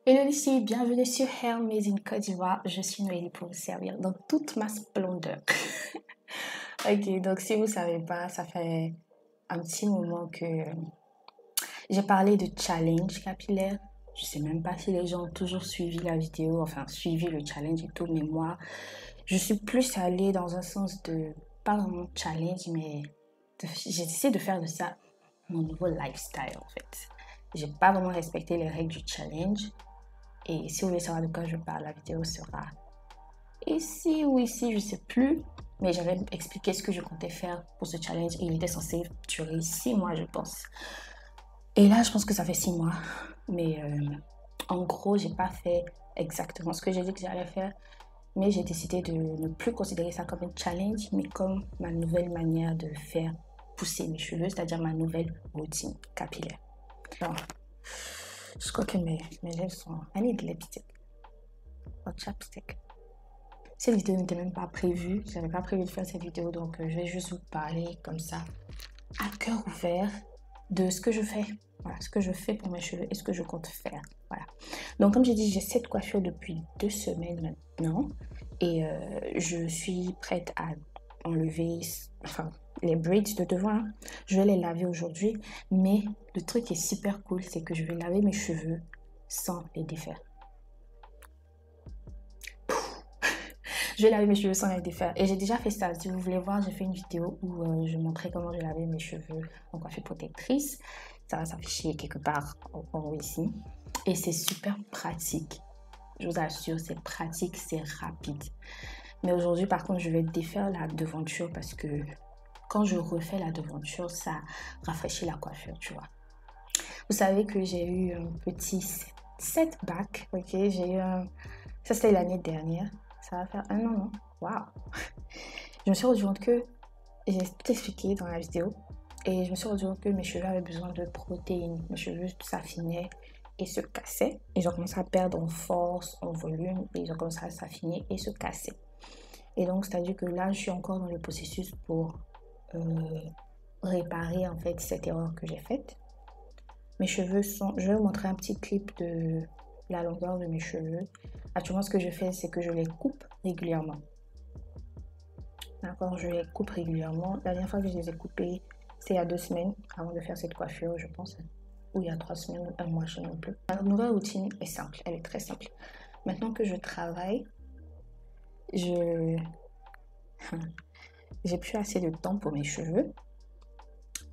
Hello ici, bienvenue sur Hair Made in Côte d'Ivoire. Je suis Noélie pour vous servir dans toute ma splendeur. Ok, donc si vous ne savez pas, ça fait un petit moment que j'ai parlé de challenge capillaire. Je sais même pas si les gens ont toujours suivi la vidéo, enfin suivi le challenge et tout, mais moi, je suis plus allée dans un sens de, pas vraiment challenge, mais j'ai décidé de faire de ça mon nouveau lifestyle en fait. J'ai pas vraiment respecté les règles du challenge. Et si vous voulez savoir de quoi je parle, la vidéo sera ici ou ici, je sais plus. Mais j'avais expliqué ce que je comptais faire pour ce challenge et il était censé durer 6 mois, je pense. Et là, je pense que ça fait 6 mois. Mais en gros, j'ai pas fait exactement ce que j'ai dit que j'allais faire. Mais j'ai décidé de ne plus considérer ça comme un challenge, mais comme ma nouvelle manière de faire pousser mes cheveux, c'est-à-dire ma nouvelle routine capillaire. Alors, je crois que mes lèvres sont... I need lipstick. Or chapstick. Cette vidéo n'était même pas prévue. Je n'avais pas prévu de faire cette vidéo, donc je vais juste vous parler comme ça, à cœur ouvert, de ce que je fais. Voilà, ce que je fais pour mes cheveux et ce que je compte faire. Voilà. Donc, comme j'ai dit, j'ai cette coiffure depuis 2 semaines maintenant. Et je suis prête à enlever enfin, les braids de devant. Je vais les laver aujourd'hui. Mais le truc qui est super cool, c'est que je vais laver mes cheveux sans les défaire. Je vais laver mes cheveux sans les défaire. Et j'ai déjà fait ça. Si vous voulez voir, j'ai fait une vidéo où je montrais comment je lavais mes cheveux en coiffure protectrice. Ça va s'afficher quelque part en haut ici. Et c'est super pratique. Je vous assure, c'est pratique, c'est rapide. Mais aujourd'hui, par contre, je vais défaire la devanture parce que quand je refais la devanture, ça rafraîchit la coiffure, tu vois. Vous savez que j'ai eu un petit setback, ok? J'ai eu un... Ça, c'était l'année dernière. Ça va faire 1 an, non? Waouh! Je me suis rendu compte que, j'ai tout expliqué dans la vidéo, et je me suis rendu compte que mes cheveux avaient besoin de protéines. Mes cheveux s'affinaient et se cassaient. Ils ont commencé à perdre en force, en volume, et ils ont commencé à s'affiner et se casser. Et donc, c'est-à-dire que là, je suis encore dans le processus pour réparer en fait cette erreur que j'ai faite. Mes cheveux sont... Je vais vous montrer un petit clip de la longueur de mes cheveux. Actuellement, ce que je fais, c'est que je les coupe régulièrement. D'accord, je les coupe régulièrement. La dernière fois que je les ai coupés, c'était il y a 2 semaines, avant de faire cette coiffure, je pense. Ou il y a 3 semaines, 1 mois, je ne sais même plus. Ma nouvelle routine est simple, elle est très simple. Maintenant que je travaille, je j'ai plus assez de temps pour mes cheveux.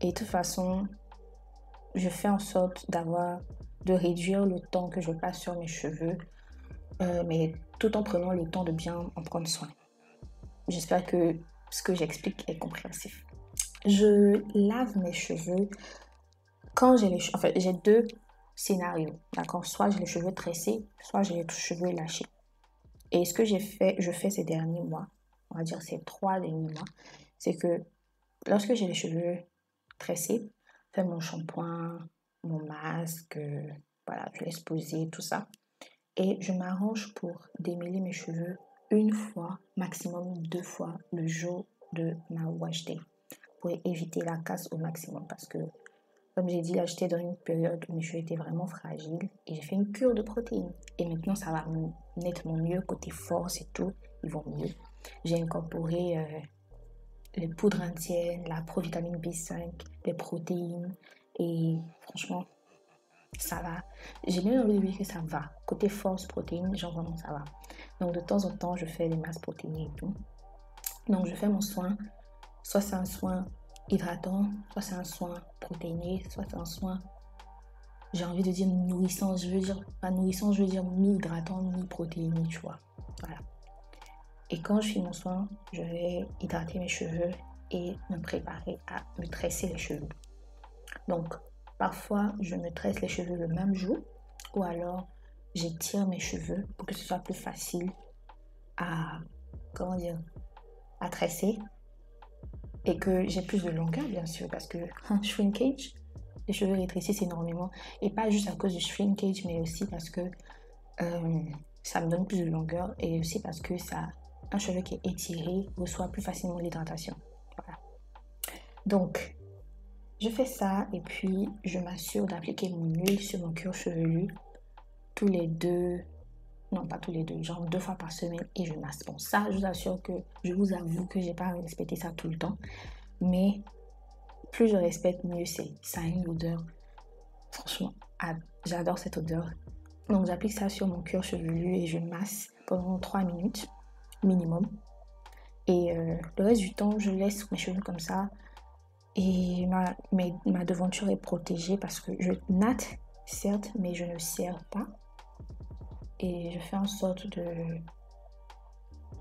Et de toute façon, je fais en sorte de réduire le temps que je passe sur mes cheveux, mais tout en prenant le temps de bien en prendre soin. J'espère que ce que j'explique est compréhensif. Je lave mes cheveux quand j'ai les cheveux. En fait, j'ai 2 scénarios, d'accord? Soit j'ai les cheveux tressés, soit j'ai les cheveux lâchés. Et ce que je fais ces derniers mois, on va dire ces 3 derniers mois, c'est que lorsque j'ai les cheveux tressés, je fais mon shampoing, mon masque, voilà, je laisse poser tout ça. Et je m'arrange pour démêler mes cheveux 1 fois, maximum 2 fois le jour de ma wash day pour éviter la casse au maximum parce que, comme j'ai dit, là, j'étais dans une période où mes cheveux étaient vraiment fragiles et j'ai fait une cure de protéines. Et maintenant, ça va nettement mieux, côté force et tout, ils vont mieux. J'ai incorporé les poudres indiennes, la provitamine B5, les protéines et franchement, ça va. J'ai bien envie de dire que ça va. Côté force, protéines, genre vraiment ça va. Donc de temps en temps, je fais les masses protéinées et tout. Donc je fais mon soin. Soit c'est un soin hydratant, soit c'est un soin protéiné, soit c'est un soin, j'ai envie de dire nourrissant, je veux dire, pas nourrissant, je veux dire mi-hydratant, mi-protéiné, tu vois. Voilà. Et quand je fais mon soin, je vais hydrater mes cheveux et me préparer à me tresser les cheveux. Donc, parfois, je me tresse les cheveux le même jour ou alors j'étire mes cheveux pour que ce soit plus facile à, comment dire, à tresser et que j'ai plus de longueur, bien sûr, parce que shrinkage, les cheveux rétrécissent énormément. Et pas juste à cause du shrinkage, mais aussi parce que ça me donne plus de longueur et aussi parce que un cheveu qui est étiré reçoit plus facilement l'hydratation. Voilà. Donc, je fais ça et puis je m'assure d'appliquer mon huile sur mon cuir chevelu tous les deux, non pas tous les deux, genre 2 fois par semaine et je masse. Bon, ça, je vous avoue que j'ai pas respecté ça tout le temps, mais plus je respecte, mieux c'est. Ça a une odeur, franchement, j'adore cette odeur. Donc j'applique ça sur mon cuir chevelu et je masse pendant 3 minutes minimum. Et le reste du temps, je laisse mes cheveux comme ça. Et ma devanture est protégée parce que je natte, certes, mais je ne serre pas. Et je fais en sorte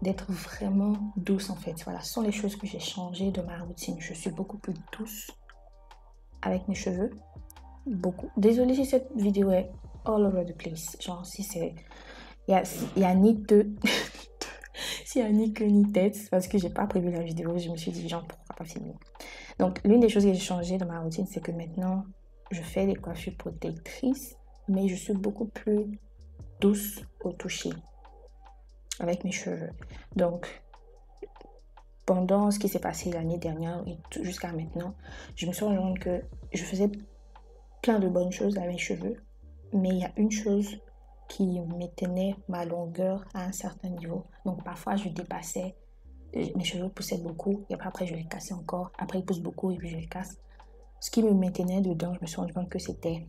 d'être vraiment douce en fait. Voilà, ce sont les choses que j'ai changées de ma routine. Je suis beaucoup plus douce avec mes cheveux. Beaucoup. Désolée si cette vidéo est all over the place. Genre, si c'est... Il y a ni deux... S'il y a ni queue ni tête, parce que j'ai pas prévu la vidéo, je me suis dit, genre, pourquoi pas filmer. Donc, l'une des choses que j'ai changé dans ma routine, c'est que maintenant, je fais des coiffures protectrices, mais je suis beaucoup plus douce au toucher avec mes cheveux. Donc, pendant ce qui s'est passé l'année dernière et jusqu'à maintenant, je me suis rendu compte que je faisais plein de bonnes choses avec mes cheveux, mais il y a une chose qui maintenait ma longueur à un certain niveau. Donc parfois je dépassais, mes cheveux poussaient beaucoup et après je les cassais encore, après ils poussent beaucoup et puis je les casse. Ce qui me maintenait dedans, je me suis rendu compte que c'était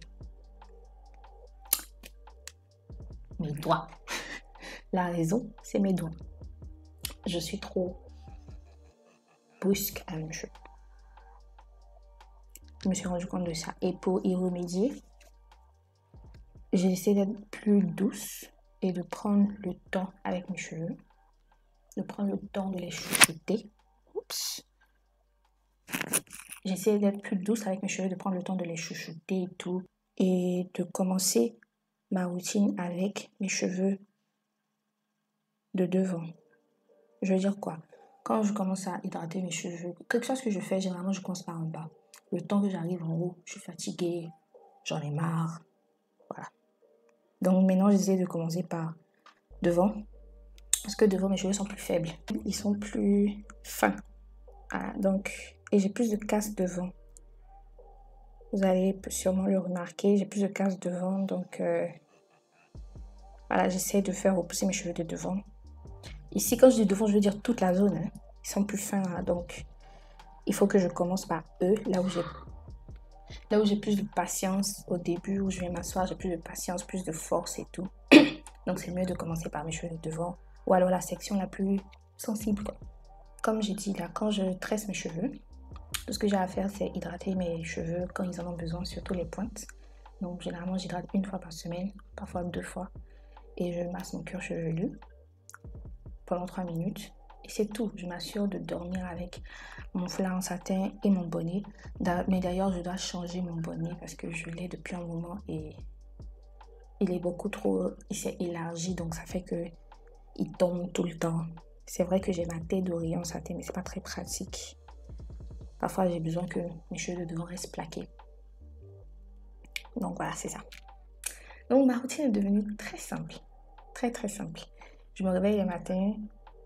mes doigts. La raison, c'est mes doigts. Je suis trop brusque avec mes cheveux. Je me suis rendu compte de ça et pour y remédier, j'ai essayé d'être plus douce et de prendre le temps avec mes cheveux, de prendre le temps de les chouchouter. Oups. J'ai essayé d'être plus douce avec mes cheveux, de prendre le temps de les chouchouter et tout, et de commencer ma routine avec mes cheveux de devant. Je veux dire quoi? Quand je commence à hydrater mes cheveux, quelque chose que je fais, généralement je commence par en bas. Le temps que j'arrive en haut, je suis fatiguée, j'en ai marre, voilà. Donc maintenant, j'essaie de commencer par devant, parce que devant, mes cheveux sont plus faibles. Ils sont plus fins. Voilà, donc, et j'ai plus de casse devant. Vous allez sûrement le remarquer, j'ai plus de casse devant, donc voilà, j'essaie de faire repousser mes cheveux de devant. Ici, quand je dis devant, je veux dire toute la zone, hein. Ils sont plus fins, hein, donc il faut que je commence par eux, là où j'ai plus de patience au début, où je vais m'asseoir, j'ai plus de patience, plus de force et tout. Donc c'est mieux de commencer par mes cheveux de devant, ou alors la section la plus sensible, quoi. Comme j'ai dit là, quand je tresse mes cheveux, tout ce que j'ai à faire, c'est hydrater mes cheveux quand ils en ont besoin, surtout les pointes. Donc généralement, j'hydrate 1 fois par semaine, parfois 2 fois. Et je masse mon cuir chevelu pendant 3 minutes. Et c'est tout. Je m'assure de dormir avec mon foulard en satin et mon bonnet. Mais d'ailleurs, je dois changer mon bonnet parce que je l'ai depuis un moment et il est beaucoup trop... Il s'est élargi, donc ça fait que il tombe tout le temps. C'est vrai que j'ai ma tête d'oreiller en satin, mais c'est pas très pratique. Parfois, j'ai besoin que mes cheveux de devant restent plaqués. Donc voilà, c'est ça. Donc ma routine est devenue très simple. Très très simple. Je me réveille le matin,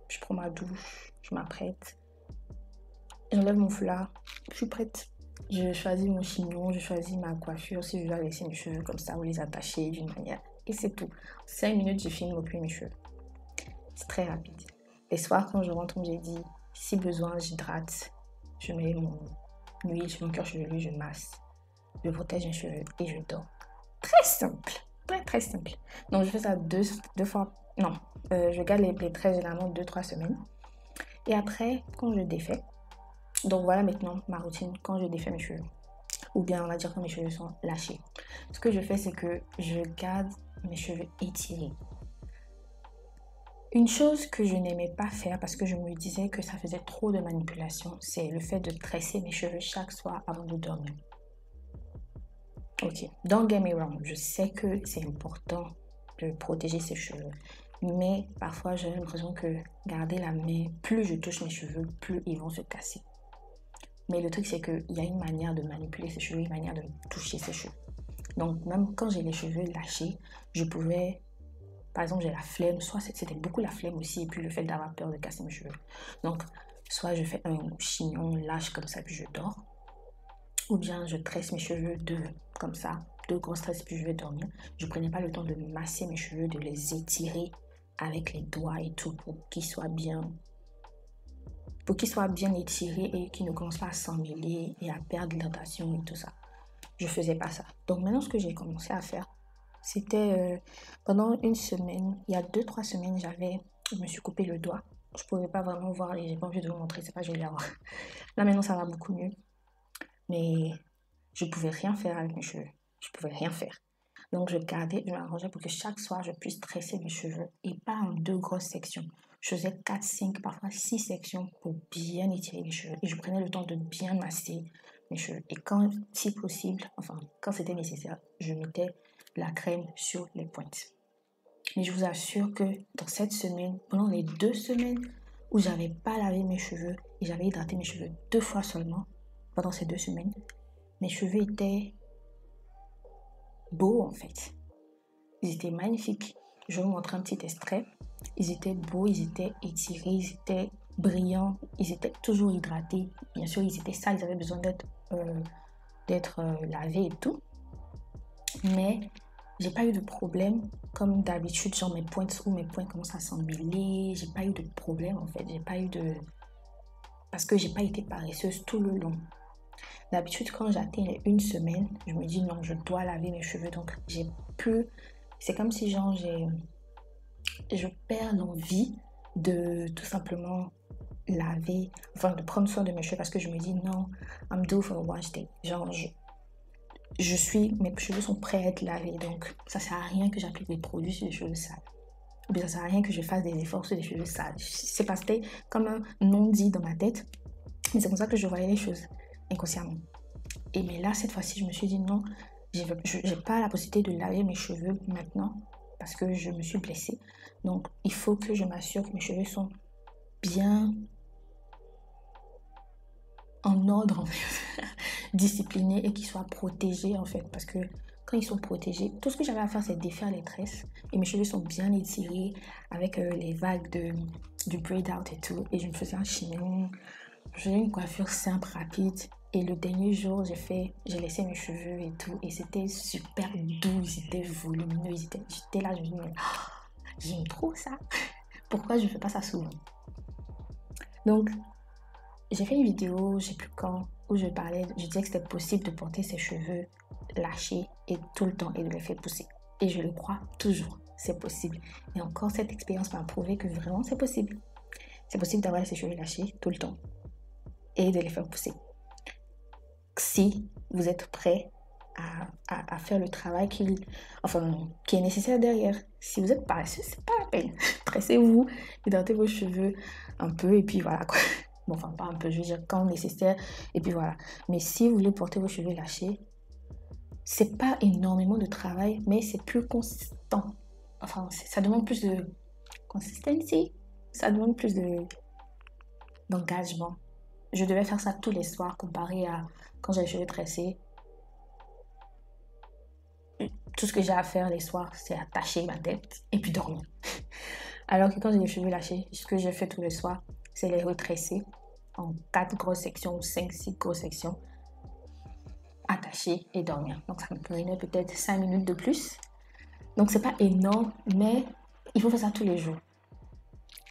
je prends ma douche, je m'apprête. J'enlève mon foulard, je suis prête. Je choisis mon chignon, je choisis ma coiffure, si je dois laisser mes cheveux comme ça ou les attacher d'une manière. Et c'est tout. 5 minutes, j'ai fini de m'occuper de mes cheveux. C'est très rapide. Les soirs, quand je rentre, comme j'ai dit, si besoin, j'hydrate. Je mets mon huile sur mon cuir chevelu, je masse. Je protège mes cheveux et je dors. Très simple. Très très simple. Donc je fais ça deux fois. Non, je garde les traits généralement 2-3 semaines. Et après, quand je défais. Donc voilà maintenant ma routine quand je défais mes cheveux. Ou bien on va dire que mes cheveux sont lâchés. Ce que je fais, c'est que je garde mes cheveux étirés. Une chose que je n'aimais pas faire parce que je me disais que ça faisait trop de manipulation, c'est le fait de tresser mes cheveux chaque soir avant de dormir. Ok, don't get me wrong, je sais que c'est important de protéger ses cheveux, mais parfois j'ai l'impression que garder la main, plus je touche mes cheveux, plus ils vont se casser. Mais le truc c'est qu'il y a une manière de manipuler ses cheveux, une manière de toucher ses cheveux. Donc même quand j'ai les cheveux lâchés, je pouvais, par exemple j'ai la flemme, soit c'était beaucoup la flemme aussi, et puis le fait d'avoir peur de casser mes cheveux. Donc soit je fais un chignon lâche comme ça, puis je dors. Ou bien je tresse mes cheveux comme ça de gros stress et puis je vais dormir. Je prenais pas le temps de masser mes cheveux, de les étirer avec les doigts et tout pour qu'ils soient bien étirés et qu'ils ne commencent pas à s'emmêler et à perdre l'hydratation et tout ça. Je faisais pas ça. Donc maintenant, ce que j'ai commencé à faire, c'était pendant une semaine, il y a 2-3 semaines, je me suis coupé le doigt. Je pouvais pas vraiment voir et j'ai pas envie de vous montrer, c'est pas joli à voir. Là maintenant, ça va beaucoup mieux. Mais je pouvais rien faire avec mes cheveux. Je pouvais rien faire. Donc je m'arrangeais pour que chaque soir, je puisse tresser mes cheveux et pas en 2 grosses sections. Je faisais 4, 5, parfois 6 sections pour bien étirer mes cheveux. Et je prenais le temps de bien masser mes cheveux. Et quand, si possible, enfin, quand c'était nécessaire, je mettais la crème sur les pointes. Mais je vous assure que dans cette semaine, pendant les 2 semaines où j'avais pas lavé mes cheveux et j'avais hydraté mes cheveux 2 fois seulement, pendant ces 2 semaines, mes cheveux étaient beaux en fait. Ils étaient magnifiques. Je vais vous montrer un petit extrait. Ils étaient beaux, ils étaient étirés, ils étaient brillants, ils étaient toujours hydratés. Bien sûr, ils étaient sales, ils avaient besoin d'être lavés et tout. Mais j'ai pas eu de problème comme d'habitude, genre mes pointes commencent à s'emmêler. J'ai pas eu de problème en fait. Parce que j'ai pas été paresseuse tout le long. D'habitude, quand j'atteins les 1 semaine, je me dis non, je dois laver mes cheveux. Donc, c'est comme si genre je perds l'envie de tout simplement laver, enfin de prendre soin de mes cheveux parce que je me dis non, I'm due for a wash day. Genre, mes cheveux sont prêts à être lavés. Donc, ça sert à rien que j'applique des produits sur les cheveux sales. Ou bien ça sert à rien que je fasse des efforts sur les cheveux sales. C'est parce que c'était comme un non-dit dans ma tête. Mais c'est comme ça que je voyais les choses inconsciemment. Mais là, cette fois-ci, je me suis dit non, je n'ai pas la possibilité de laver mes cheveux maintenant parce que je me suis blessée. Donc, il faut que je m'assure que mes cheveux sont bien en ordre, en fait, disciplinés et qu'ils soient protégés, en fait. Parce que quand ils sont protégés, tout ce que j'avais à faire, c'est défaire les tresses. Et mes cheveux sont bien étirés avec les vagues du braid out et tout. Et je me faisais un chignon. Je faisais une coiffure simple, rapide. Et le dernier jour, j'ai laissé mes cheveux et tout. Et c'était super doux, ils étaient volumineux. J'étais là, je me disais, oh, j'aime trop ça. Pourquoi je ne fais pas ça souvent? Donc, j'ai fait une vidéo, je ne sais plus quand, où je disais que c'était possible de porter ses cheveux lâchés et tout le temps et de les faire pousser. Et je le crois toujours, c'est possible. Et encore, cette expérience m'a prouvé que vraiment c'est possible. C'est possible d'avoir ses cheveux lâchés tout le temps et de les faire pousser. Si vous êtes prêt à faire le travail qui est nécessaire derrière. Si vous êtes paresseux, c'est pas la peine. Tressez-vous, hydratez vos cheveux un peu et puis voilà quoi. Bon, enfin pas un peu, je veux dire quand nécessaire et puis voilà. Mais si vous voulez porter vos cheveux lâchés, c'est pas énormément de travail, mais c'est plus consistant. Enfin, ça demande plus de consistency, ça demande plus d'engagement. Je devais faire ça tous les soirs comparé à quand j'ai les cheveux tressés. Tout ce que j'ai à faire les soirs, c'est attacher ma tête et puis dormir. Alors que quand j'ai les cheveux lâchés, ce que je fais tous les soirs, c'est les retresser en 4 grosses sections ou 5-6 grosses sections, attacher et dormir. Donc ça me prenait peut-être 5 minutes de plus. Donc c'est pas énorme, mais il faut faire ça tous les jours.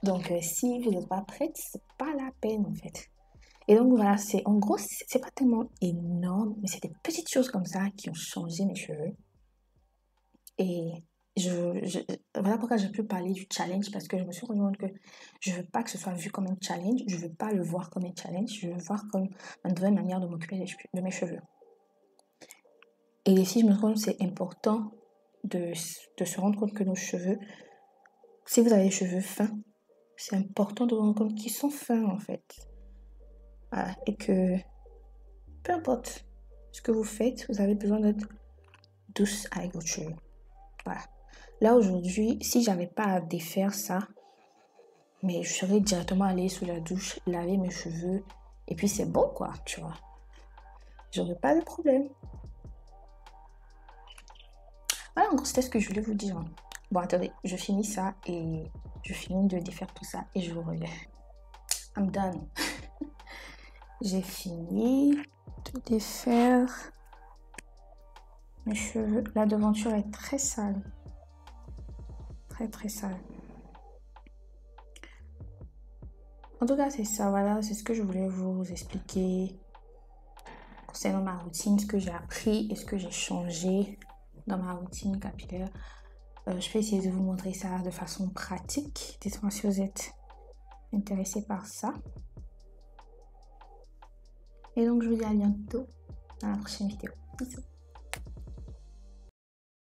Donc si vous n'êtes pas prête, c'est pas la peine en fait. Et donc voilà, en gros, c'est pas tellement énorme, mais c'est des petites choses comme ça qui ont changé mes cheveux. Et voilà pourquoi j'ai pu parler du challenge, parce que je me suis rendu compte que je veux pas que ce soit vu comme un challenge, je veux pas le voir comme un challenge, je veux le voir comme une nouvelle manière de m'occuper de mes cheveux. Et si je me rends compte que c'est important de se rendre compte que nos cheveux, si vous avez les cheveux fins, c'est important de vous rendre compte qu'ils sont fins en fait. Voilà. Et que peu importe ce que vous faites, vous avez besoin d'être douce avec vos cheveux. Voilà. Là aujourd'hui, si j'avais pas à défaire ça, mais je serais directement allée sous la douche, laver mes cheveux, et puis c'est bon quoi, tu vois. J'aurais pas de problème. Voilà, en gros, c'était ce que je voulais vous dire. Bon, attendez, je finis ça et je finis de défaire tout ça et je vous reviens. I'm done. J'ai fini de défaire Mes cheveux, la devanture est très sale. Très très sale. En tout cas, c'est ça, voilà, c'est ce que je voulais vous expliquer concernant ma routine, ce que j'ai appris et ce que j'ai changé dans ma routine capillaire. Je vais essayer de vous montrer ça de façon pratique. Dites-moi si vous êtes intéressé par ça. Et donc, je vous dis à bientôt dans la prochaine vidéo. Bisous.